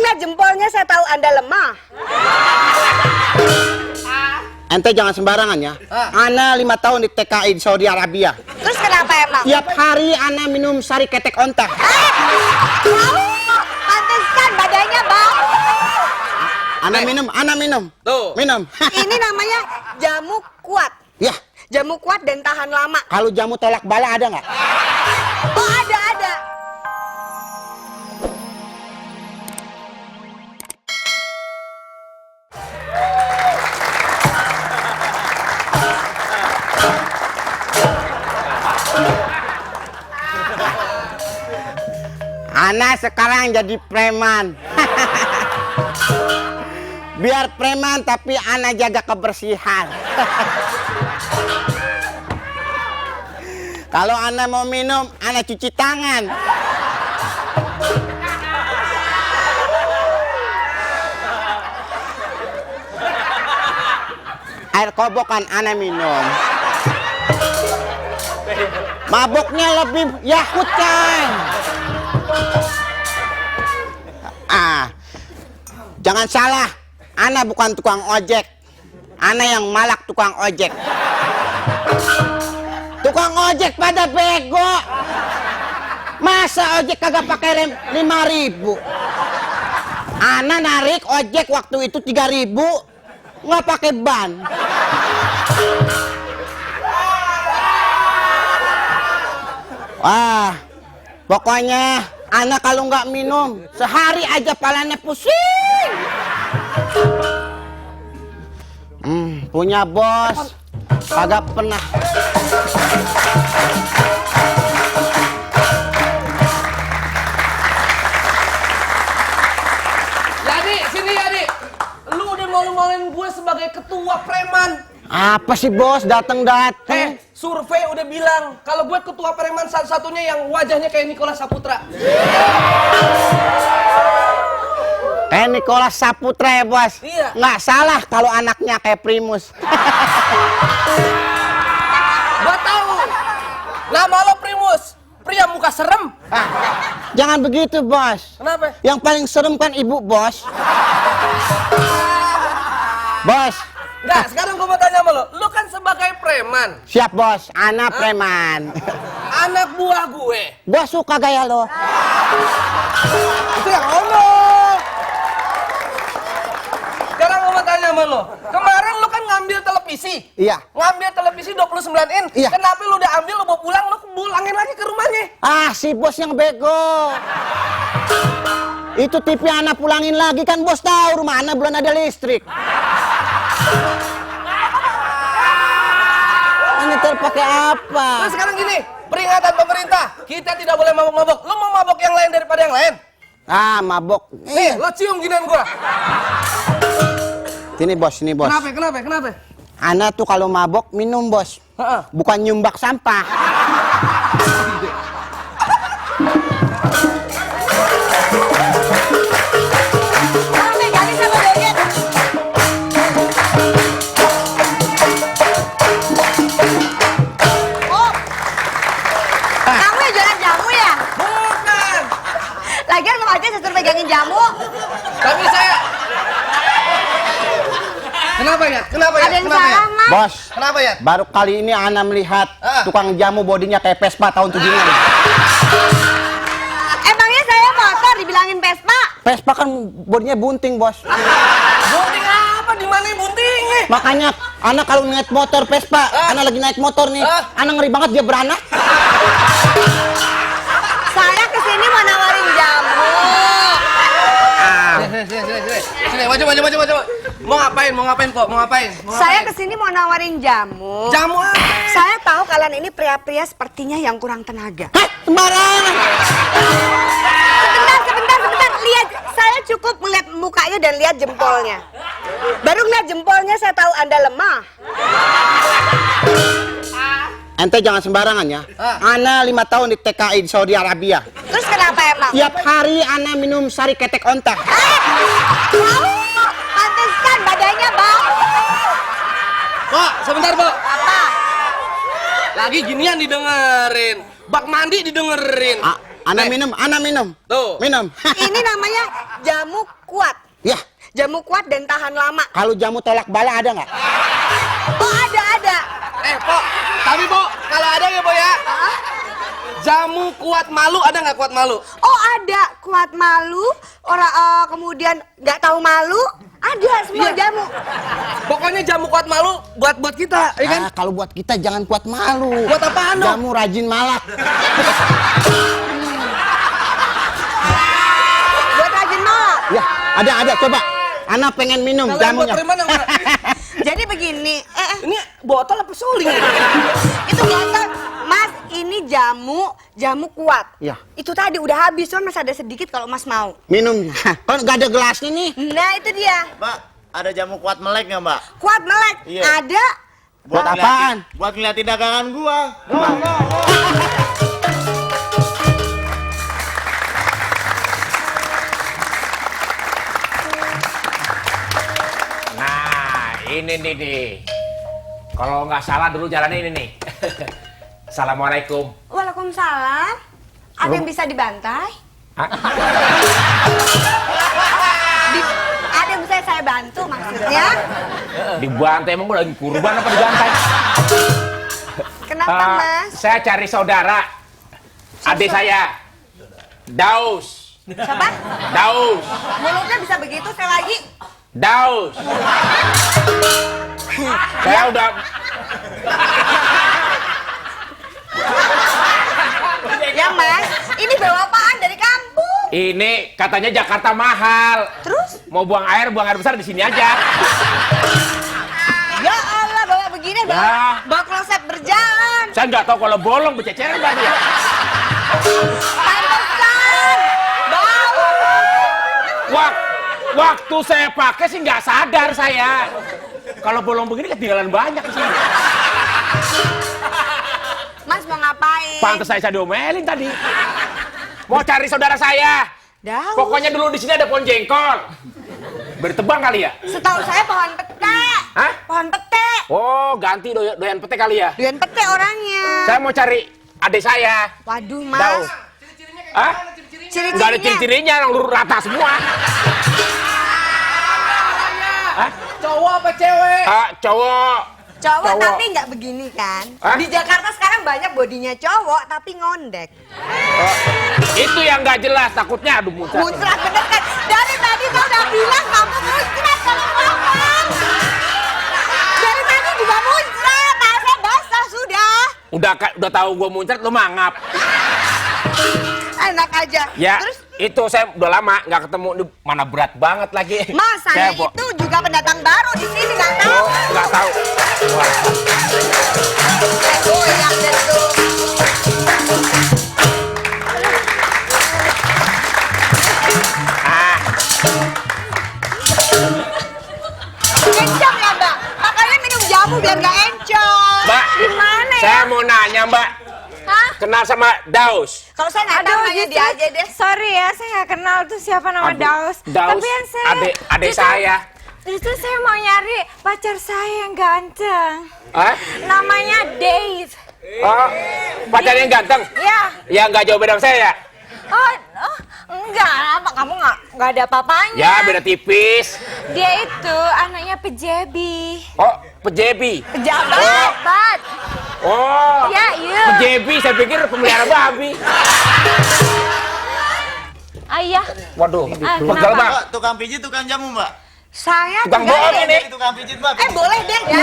lihat jempolnya, saya tahu Anda lemah. Ente jangan sembarangan ya. Ana 5 tahun di TKI di Saudi Arabia. Terus kenapa emang? Tiap hari ana minum sari ketek onta. Pantesan badannya bau. Ana minum. Tuh. Minum. Ini namanya jamu kuat. Ya, Jamu kuat dan tahan lama. kalau jamu tolak bala ada nggak? Oh, ada. Ana sekarang jadi preman. Biar preman tapi ana jaga kebersihan. Kalau ana mau minum, ana cuci tangan. Air kobokan ana minum. Maboknya lebih Yakult kan. Jangan salah, ana bukan tukang ojek. Ana yang malak tukang ojek. Tukang ojek pada bego. Masa ojek kagak pakai rem 5.000? Ana narik ojek waktu itu 3.000, nggak pakai ban. Wah, pokoknya ana kalau nggak minum sehari aja palanya pusing. Punya bos kagak pernah. Jadi sini Yadi, lu udah malu-maluin gue sebagai ketua preman. Apa sih bos dateng-dateng? Survei udah bilang kalau gue ketua preman satu-satunya yang wajahnya kayak Nicholas Saputra. Kayak Nicholas Saputra ya bos? Iya. Nggak salah kalau anaknya kayak Primus. Gua tahu. Nama lo Primus, pria muka serem. Jangan begitu bos. Kenapa? Yang paling serem kan ibu bos. Bos. Enggak, sekarang gua mau tanya sama lo. Lo kan sebagai preman, Siap bos, anak preman. anak buah gue. Gua suka gaya lo. Itu yang ngomong. Sekarang gua mau tanya sama lo. Kemarin lo kan ngambil televisi. Iya. Ngambil televisi 29 in. Iya. Kenapa lo udah ambil, lo bawa pulang, lo pulangin lagi ke rumahnya? Si bos yang bego. Itu TV anak pulangin lagi kan bos tahu rumah anak belum ada listrik. Ini terpakai apa? Terus sekarang gini, peringatan pemerintah, kita tidak boleh mabok-mabok. Lo mau mabok yang lain daripada yang lain? Mabok. Nih, lo cium ginian gua. Sini bos, sini bos. Kenapa? Anak tuh kalau mabok minum bos. Heeh. Bukan nyumbak sampah. Kamu yang jualan jamu ya? Bukan. Lagian mau aja saya suruh pegangin jamu. Tapi saya... Kenapa ya? Ada yang salah, Mas. Bos, Kenapa ya? baru kali ini Ana melihat tukang jamu bodinya kayak Vespa tahun 70. Emangnya saya motor dibilangin Vespa? Vespa kan bodinya bunting bos. Bunting apa? Di mana buntingnya? Makanya Ana kalau naik motor Vespa, Ana lagi naik motor nih, Ana ngeri banget dia beranak. Saya kesini mau nawarin jamu. Sini, maju. Mau ngapain kok? Saya kesini mau nawarin jamu. Jamu apa? Saya tahu kalian ini pria-pria sepertinya yang kurang tenaga. Hah, sembarangan. Sebentar. Lihat, saya cukup melihat mukanya dan lihat jempolnya. Baru ngeliat jempolnya saya tahu Anda lemah. Ente jangan sembarangan ya. Ana 5 tahun di TKI di Saudi Arabia. Terus kenapa emang? Tiap hari Ana minum sari ketek onta. Bau! Pantesan badannya bau. Kok, sebentar, Bu. Apa? Lagi ginian didengerin. Bak mandi didengerin. Ana minum. Tuh. Minum. Ini namanya jamu kuat. Ya, Jamu kuat dan tahan lama. kalau jamu tolak bala ada nggak? Oh, ada. Pok. Tapi, Pok, kalau ada ya, Pok ya. Jamu kuat malu ada nggak kuat malu? Oh, ada. Kuat malu, kemudian nggak tahu malu. Ada semua Iya. jamu. Pokoknya jamu kuat malu buat kita, ya kan? Kalau buat kita jangan kuat malu. Buat apaan dong? Jamu rajin malak. Buat rajin malah. Ya, ada coba. Ana pengen minum Kalau yang buat jamunya. preman yang mana? Jadi begini, Ini botol apa suling? itu botol, Mas, ini jamu kuat. Iya. Itu tadi udah habis, cuma masih ada sedikit kalau Mas mau. Minumnya. Kan nggak ada gelasnya nih. Nah, itu dia. Mbak, ada jamu kuat melek nggak, Mbak? Kuat melek. Iya. Ada. Buat ngeliatin- apaan? Buat ngeliatin dagangan gua. Nah, ini nih. Kalau nggak salah dulu jalannya ini nih. Assalamualaikum. Waalaikumsalam. Ada yang bisa dibantai? Hah? Ada yang bisa saya bantu maksudnya? Dibantai emang gue lagi kurban apa dibantai? Kenapa, Mas? Saya cari saudara. Adik saya. Daus. Siapa? Daus. Mulutnya bisa begitu sekali lagi? Daus. Saya udah Ya, Mas. Ini bawa apaan dari kampung? ini katanya Jakarta mahal. Terus? Mau buang air besar di sini aja. Ya Allah, bawa begini, Ya. bawa kloset berjalan. Saya nggak tahu kalau bolong bececeran tadi ya. Pantesan. Bau. Waktu saya pakai sih nggak sadar saya. Kalau bolong begini ketinggalan banyak di sini. Mas mau ngapain? Pantes saya diomelin tadi. Mau cari saudara saya. Daus. Pokoknya dulu di sini ada pohon jengkol. Bertebang kali ya? Setahu saya pohon pete. Hah? Pohon pete. Oh, ganti doyan pete kali ya? Doyan pete orangnya. Saya mau cari adik saya. Waduh, Daus. Mas. Hah? Ciri-cirinya. Nggak ada ciri-cirinya, yang lurus rata semua. Hah? Cowok apa cewek? Cowok. Cowok Cowok. tapi nggak begini kan? Hah? Di Jakarta sekarang banyak bodinya cowok tapi ngondek. Itu yang nggak jelas, takutnya aduh muncrat. Muncrat bener kan? Dari tadi saya udah bilang kamu muncrat kalau ngomong. Dari tadi juga muncrat, saya basah sudah. Udah tahu gua muncrat, lu mangap. Enak aja. Ya, Terus itu saya udah lama nggak ketemu. Ini mana berat banget lagi. Mas, saya Bo- itu juga pendatang baru di sini, nggak tahu. Oh, nggak tahu. Wah. Saya goyang deh tuh. Ah, Encok ya, Mbak? Makanya minum jamu biar nggak encok. Mbak, Gimana ya? saya mau nanya, Mbak. Hah? Kenal sama Daus? Kalau saya nggak tahu, nanya dia aja deh. Sorry ya, saya nggak kenal tuh siapa nama Aduh, Daus. Daus, Tapi yang saya adik justru- saya. Justru saya mau nyari pacar saya yang ganteng. Hah? Namanya Dave. Oh, pacar yang ganteng? Ya. Ya nggak jauh beda sama saya ya? Oh, enggak, apa kamu nggak ada papanya? Ya beda tipis. Dia itu anaknya pejebi. Oh, pejebi. Pejabat. Oh, Ya, iya. pejebi. Saya pikir pemelihara babi. Ayah. Waduh, kenapa? pegal Bang. Mbak, tukang pijit, tukang jamu, Mbak. Saya Tukang juga bohong deh. ini. Tukang pijit, Mbak. Boleh deh. Ya.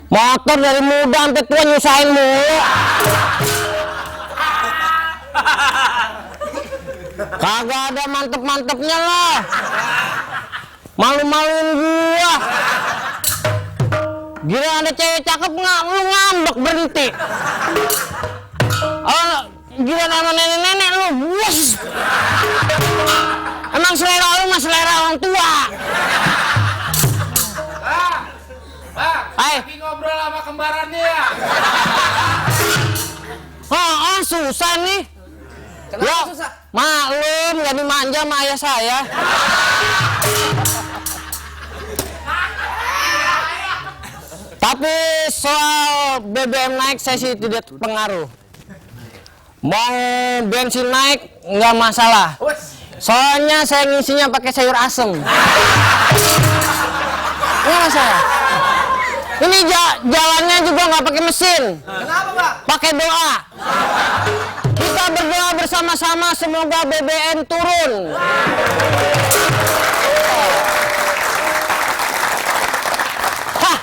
Motor dari muda sampai tua nyusahin mulu. Kagak ada mantep-mantepnya lah. Malu-maluin gua. Gila ada cewek cakep nggak, lu ngambek berhenti. Oh, gila nama nenek-nenek lu. Wus. Emang selera lu mah selera orang tua. Bang, Hai. lagi ngobrol sama kembarannya ya. Susah nih. Kenapa susah? Maklum, gak dimanja sama ayah saya. Tapi soal BBM naik saya sih tidak terpengaruh. Mau bensin naik nggak masalah. Soalnya saya ngisinya pakai sayur asem. Nggak masalah. Ini jalannya juga nggak pakai mesin. Kenapa, Pak? Pakai doa. Kita berdoa bersama-sama semoga BBM turun. Hah.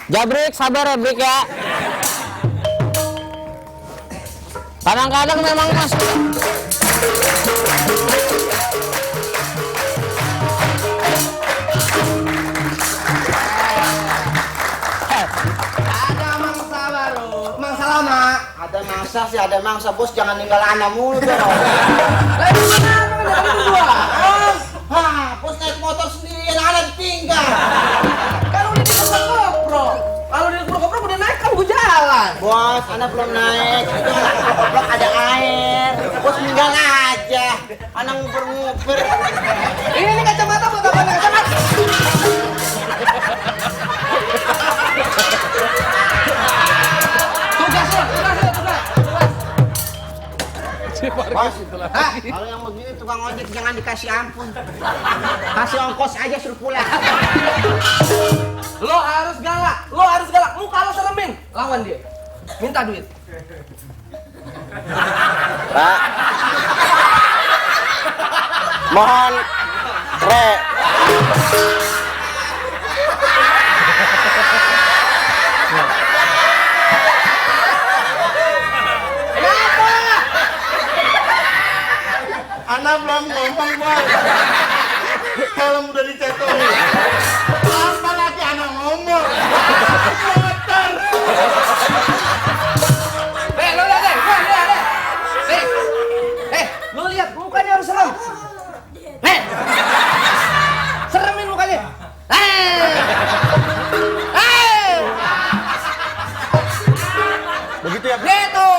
Jabrik, sabar ya, Brik ya. Kadang-kadang memang mas. Ada mangsa baru. Mangsa lama. Ada mangsa sih, ada mangsa bos, jangan ninggal anak mulu dong. Lah gimana emang ada berdua? Hah, bos naik motor sendirian, anak ditinggal. Kan udah di tempat GoPro. Kalau di GoPro udah naik kan gue jalan. Bos, anak belum naik. Itu anak goblok ada air. Bos tinggal aja. Anak nguper-nguper. Ini kacamata buat apa? Kacamata. Bos, kalau yang begini tukang ojek jangan dikasih ampun. Kasih ongkos aja suruh pulang. Lo harus galak. Lo harus galak. Lu kalau seremin, lawan dia. Minta duit. Pak. Mohon re. Anak belum ngomong, Bang. Helm udah dicetokin. Apa lagi anak ngomong? Motor. Lo lihat deh. Lo lihat mukanya harus serem. Seremin mukanya. Begitu ya, Gitu.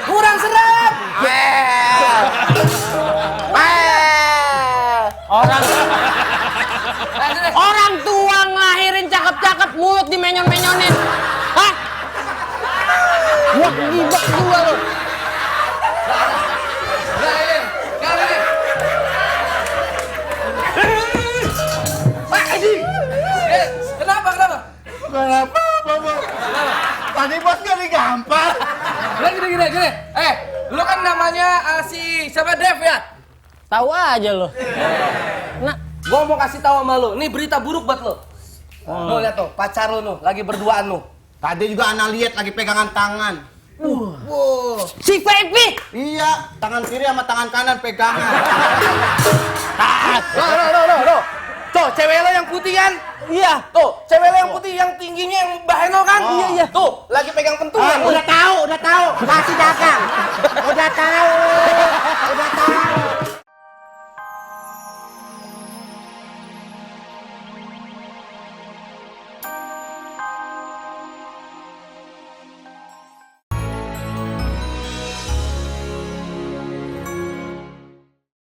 Kurang serem. Orang tua ngelahirin cakep-cakep, mulut dimenyon-menyonin. Hah? Wah, gibak gua lu. Pak Haji. Kenapa? Kenapa, Bang? Tadi bos gak digampar. Gini. Lu kan namanya si siapa Dev ya? Tahu aja lo. Nah, Gua mau kasih tahu sama lu, ini berita buruk buat lu. Lu lihat tuh, pacar lu nuh, lagi berduaan nuh. tadi juga anak lihat lagi pegangan tangan. Si Pepi. Iya, tangan kiri sama tangan kanan pegangan. Loh. Tuh, cewek lo yang putih kan? Iya. Tuh, cewek lo yang putih yang tingginya yang baheno kan? Iya. Tuh, lagi pegang pentungan. Udah tahu. Kasih dagang. Udah tahu.